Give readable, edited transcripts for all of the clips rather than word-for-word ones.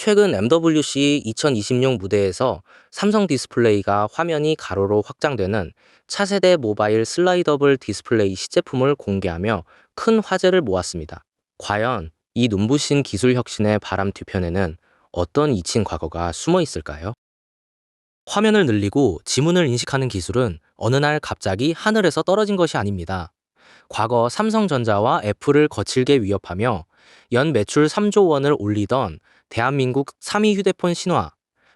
최근 MWC 2026 무대에서 삼성 디스플레이가 화면이 가로로 확장되는 차세대 모바일 슬라이더블 디스플레이 시제품을 공개하며 큰 화제를 모았습니다. 과연 이 눈부신 기술 혁신의 바람 뒤편에는 어떤 잊힌 과거가 숨어 있을까요? 화면을 늘리고 지문을 인식하는 기술은 어느 날 갑자기 하늘에서 떨어진 것이 아닙니다. 과거 삼성전자와 애플을 거칠게 위협하며 연 매출 3조 원을 올리던 대한민국 3위 휴대폰 신화,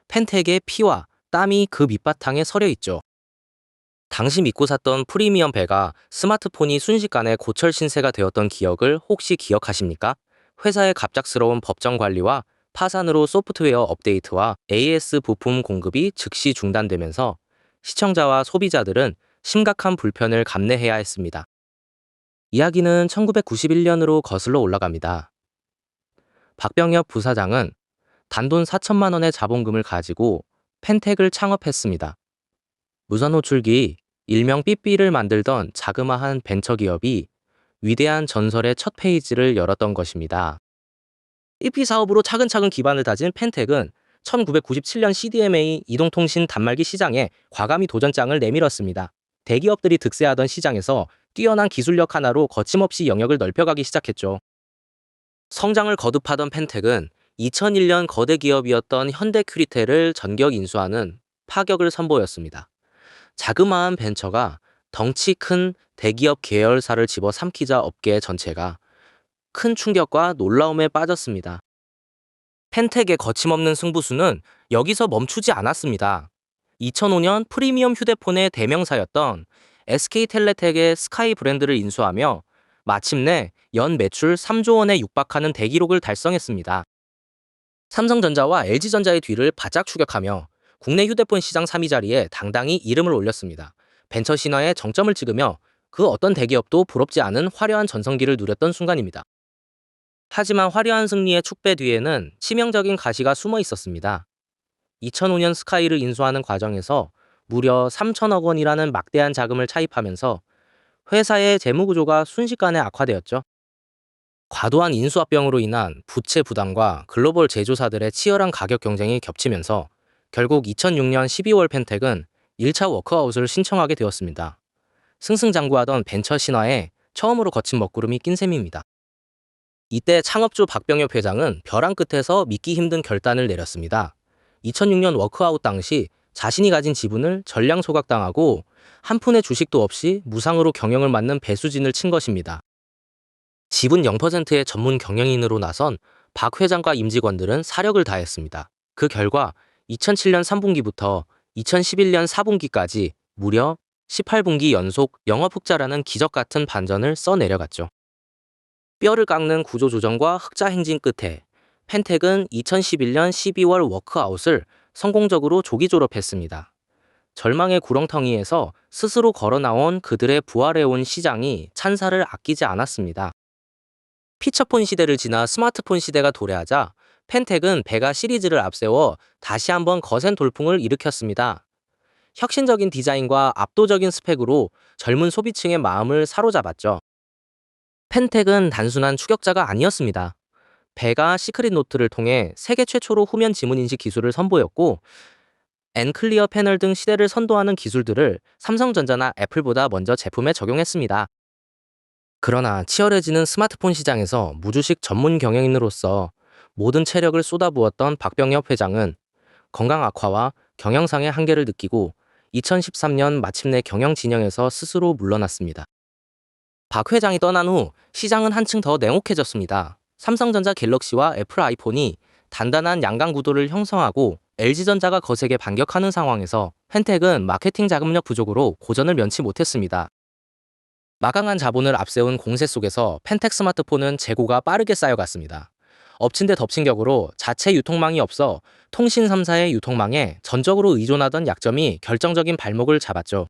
펜텍의 피와 땀이 그 밑바탕에 서려 있죠. 당시 믿고 샀던 프리미엄 배가 스마트폰이 순식간에 고철 신세가 되었던 기억을 혹시 기억하십니까? 회사의 갑작스러운 법정 관리와 파산으로 소프트웨어 업데이트와 AS 부품 공급이 즉시 중단되면서 시청자와 소비자들은 심각한 불편을 감내해야 했습니다. 이야기는 1991년으로 거슬러 올라갑니다. 박병엽 부사장은 단돈 4천만 원의 자본금을 가지고 펜텍을 창업했습니다. 무선호출기 일명 삐삐를 만들던 자그마한 벤처기업이 위대한 전설의 첫 페이지를 열었던 것입니다. 삐삐 사업으로 차근차근 기반을 다진 펜텍은 1997년 CDMA 이동통신 단말기 시장에 과감히 도전장을 내밀었습니다. 대기업들이 득세하던 시장에서 뛰어난 기술력 하나로 거침없이 영역을 넓혀가기 시작했죠. 성장을 거듭하던 펜텍은 2001년 거대 기업이었던 현대큐리텔을 전격 인수하는 파격을 선보였습니다. 자그마한 벤처가 덩치 큰 대기업 계열사를 집어삼키자 업계 전체가 큰 충격과 놀라움에 빠졌습니다. 펜텍의 거침없는 승부수는 여기서 멈추지 않았습니다. 2005년 프리미엄 휴대폰의 대명사였던 SK텔레텍의 스카이 브랜드를 인수하며 마침내 연 매출 3조 원에 육박하는 대기록을 달성했습니다. 삼성전자와 LG전자의 뒤를 바짝 추격하며 국내 휴대폰 시장 3위 자리에 당당히 이름을 올렸습니다. 벤처 신화에 정점을 찍으며 그 어떤 대기업도 부럽지 않은 화려한 전성기를 누렸던 순간입니다. 하지만 화려한 승리의 축배 뒤에는 치명적인 가시가 숨어 있었습니다. 2005년 스카이를 인수하는 과정에서 무려 3천억 원이라는 막대한 자금을 차입하면서 회사의 재무구조가 순식간에 악화되었죠. 과도한 인수합병으로 인한 부채 부담과 글로벌 제조사들의 치열한 가격 경쟁이 겹치면서 결국 2006년 12월 펜텍은 1차 워크아웃을 신청하게 되었습니다. 승승장구하던 벤처 신화에 처음으로 거친 먹구름이 낀 셈입니다. 이때 창업주 박병엽 회장은 벼랑 끝에서 믿기 힘든 결단을 내렸습니다. 2006년 워크아웃 당시 자신이 가진 지분을 전량 소각당하고 한 푼의 주식도 없이 무상으로 경영을 맡는 배수진을 친 것입니다. 지분 0%의 전문 경영인으로 나선 박 회장과 임직원들은 사력을 다했습니다. 그 결과 2007년 3분기부터 2011년 4분기까지 무려 18분기 연속 영업 흑자라는 기적 같은 반전을 써내려갔죠. 뼈를 깎는 구조조정과 흑자 행진 끝에 펜텍은 2011년 12월 워크아웃을 성공적으로 조기 졸업했습니다. 절망의 구렁텅이에서 스스로 걸어나온 그들의 부활해온 시장이 찬사를 아끼지 않았습니다. 피처폰 시대를 지나 스마트폰 시대가 도래하자 펜텍은 베가 시리즈를 앞세워 다시 한번 거센 돌풍을 일으켰습니다. 혁신적인 디자인과 압도적인 스펙으로 젊은 소비층의 마음을 사로잡았죠. 펜텍은 단순한 추격자가 아니었습니다. 베가 시크릿 노트를 통해 세계 최초로 후면 지문 인식 기술을 선보였고 엔클리어 패널 등 시대를 선도하는 기술들을 삼성전자나 애플보다 먼저 제품에 적용했습니다. 그러나 치열해지는 스마트폰 시장에서 무주식 전문 경영인으로서 모든 체력을 쏟아부었던 박병엽 회장은 건강 악화와 경영상의 한계를 느끼고 2013년 마침내 경영 진영에서 스스로 물러났습니다. 박 회장이 떠난 후 시장은 한층 더 냉혹해졌습니다. 삼성전자 갤럭시와 애플 아이폰이 단단한 양강 구도를 형성하고 LG전자가 거세게 반격하는 상황에서 펜텍은 마케팅 자금력 부족으로 고전을 면치 못했습니다. 마강한 자본을 앞세운 공세 속에서 펜텍 스마트폰은 재고가 빠르게 쌓여갔습니다. 엎친 데 덮친 격으로 자체 유통망이 없어 통신 3사의 유통망에 전적으로 의존하던 약점이 결정적인 발목을 잡았죠.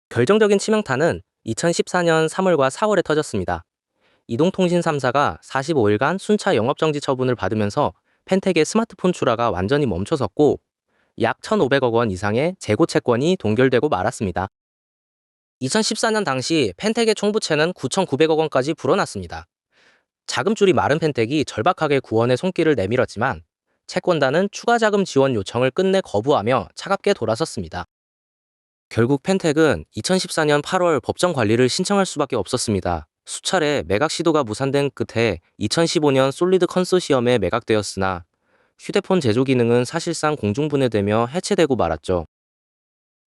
결정적인 치명타는 2014년 3월과 4월에 터졌습니다. 이동통신 3사가 45일간 순차 영업정지 처분을 받으면서 펜텍의 스마트폰 출하가 완전히 멈춰섰고 약 1,500억 원 이상의 재고 채권이 동결되고 말았습니다. 2014년 당시 펜텍의 총부채는 9,900억 원까지 불어났습니다. 자금줄이 마른 펜텍이 절박하게 구원의 손길을 내밀었지만 채권단은 추가 자금 지원 요청을 끝내 거부하며 차갑게 돌아섰습니다. 결국 펜텍은 2014년 8월 법정 관리를 신청할 수밖에 없었습니다. 수차례 매각 시도가 무산된 끝에 2015년 솔리드 컨소시엄에 매각되었으나 휴대폰 제조 기능은 사실상 공중분해되며 해체되고 말았죠.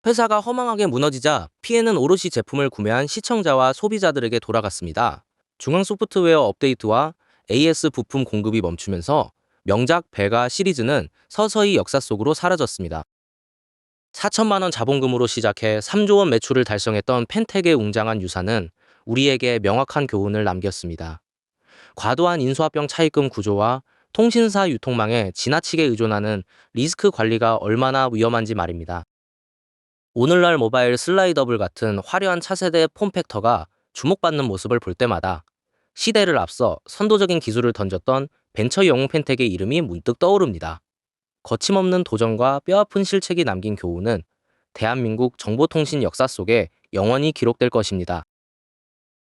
회사가 허망하게 무너지자 피해는 오롯이 제품을 구매한 시청자와 소비자들에게 돌아갔습니다. 중앙 소프트웨어 업데이트와 AS 부품 공급이 멈추면서 명작 베가 시리즈는 서서히 역사 속으로 사라졌습니다. 4천만 원 자본금으로 시작해 3조 원 매출을 달성했던 펜텍의 웅장한 유산은 우리에게 명확한 교훈을 남겼습니다. 과도한 인수합병 차입금 구조와 통신사 유통망에 지나치게 의존하는 리스크 관리가 얼마나 위험한지 말입니다. 오늘날 모바일 슬라이더블 같은 화려한 차세대 폼팩터가 주목받는 모습을 볼 때마다 시대를 앞서 선도적인 기술을 던졌던 벤처 영웅 펜텍의 이름이 문득 떠오릅니다. 거침없는 도전과 뼈아픈 실책이 남긴 교훈은 대한민국 정보통신 역사 속에 영원히 기록될 것입니다.